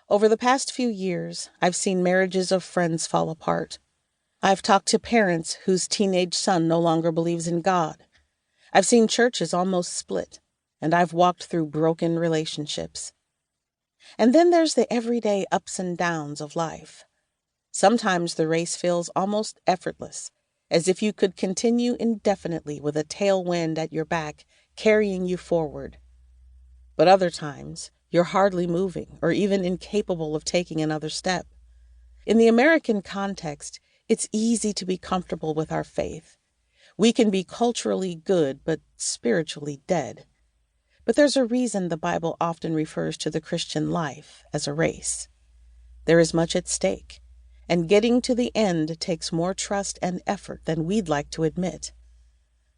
Over the past few years, I've seen marriages of friends fall apart. I've talked to parents whose teenage son no longer believes in God. I've seen churches almost split, and I've walked through broken relationships. And then there's the everyday ups and downs of life. Sometimes the race feels almost effortless, as if you could continue indefinitely with a tailwind at your back, carrying you forward. But other times, you're hardly moving or even incapable of taking another step. In the American context, it's easy to be comfortable with our faith. We can be culturally good, but spiritually dead. But there's a reason the Bible often refers to the Christian life as a race. There is much at stake, and getting to the end takes more trust and effort than we'd like to admit.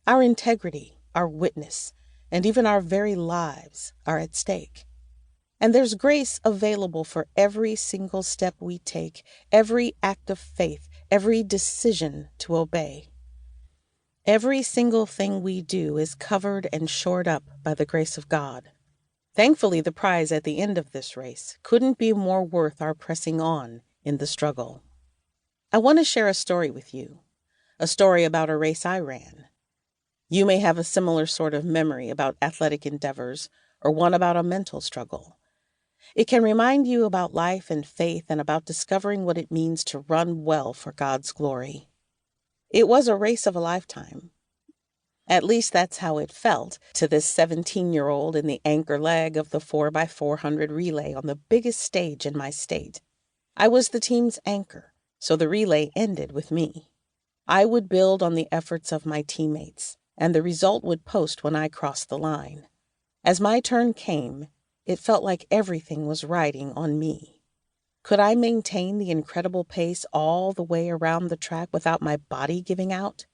Our integrity, our witness, and even our very lives are at stake. And there's grace available for every single step we take, every act of faith, every decision to obey. Every single thing we do is covered and shored up by the grace of God. Thankfully, the prize at the end of this race couldn't be more worth our pressing on in the struggle. I want to share a story with you, a story about a race I ran. You may have a similar sort of memory about athletic endeavors or one about a mental struggle. It can remind you about life and faith and about discovering what it means to run well for God's glory. It was a race of a lifetime. At least that's how it felt to this 17-year-old in the anchor leg of the 4x400 relay on the biggest stage in my state. I was the team's anchor, so the relay ended with me. I would build on the efforts of my teammates, and the result would post when I crossed the line. As my turn came, it felt like everything was riding on me. Could I maintain the incredible pace all the way around the track without my body giving out?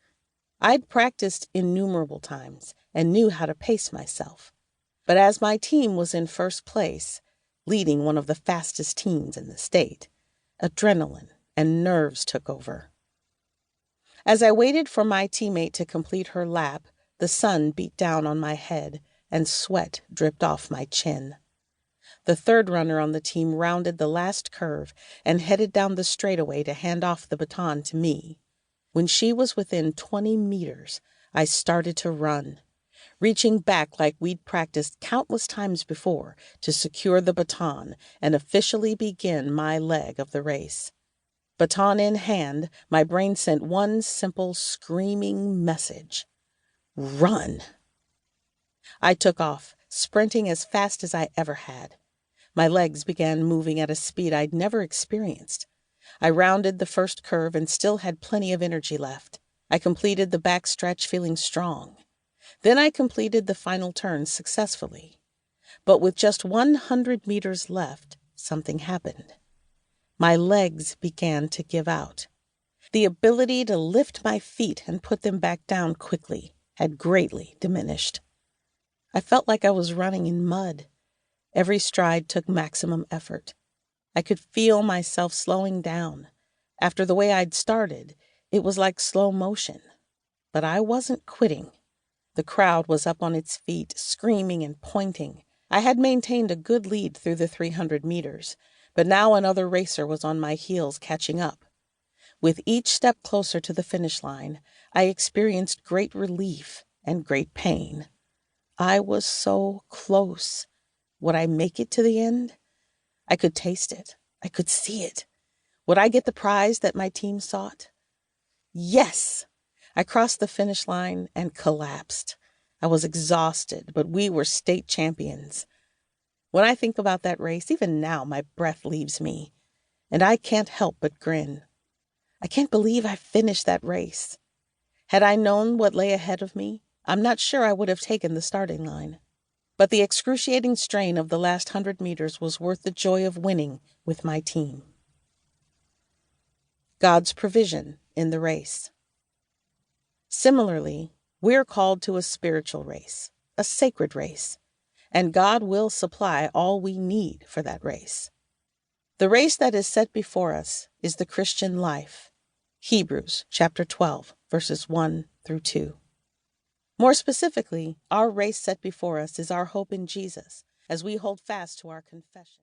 I'd practiced innumerable times and knew how to pace myself. But as my team was in first place, leading one of the fastest teams in the state, adrenaline and nerves took over. As I waited for my teammate to complete her lap, the sun beat down on my head and sweat dripped off my chin. The third runner on the team rounded the last curve and headed down the straightaway to hand off the baton to me. When she was within 20 meters, I started to run, reaching back like we'd practiced countless times before to secure the baton and officially begin my leg of the race. Baton in hand, my brain sent one simple, screaming message: run! I took off, sprinting as fast as I ever had. My legs began moving at a speed I'd never experienced. I rounded the first curve and still had plenty of energy left. I completed the back stretch feeling strong. Then I completed the final turn successfully. But with just 100 meters left, something happened. My legs began to give out. The ability to lift my feet and put them back down quickly had greatly diminished. I felt like I was running in mud. Every stride took maximum effort. I could feel myself slowing down. After the way I'd started, it was like slow motion. But I wasn't quitting. The crowd was up on its feet, screaming and pointing. I had maintained a good lead through the 300 meters, but now another racer was on my heels catching up. With each step closer to the finish line, I experienced great relief and great pain. I was so close. Would I make it to the end? I could taste it. I could see it. Would I get the prize that my team sought? Yes! I crossed the finish line and collapsed. I was exhausted, but we were state champions. When I think about that race, even now my breath leaves me, and I can't help but grin. I can't believe I finished that race. Had I known what lay ahead of me, I'm not sure I would have taken the starting line. But the excruciating strain of the last 100 meters was worth the joy of winning with my team. God's provision in the race. Similarly, we're called to a spiritual race, a sacred race, and God will supply all we need for that race. The race that is set before us is the Christian life. Hebrews chapter 12, verses 1 through 2. More specifically, our race set before us is our hope in Jesus as we hold fast to our confession.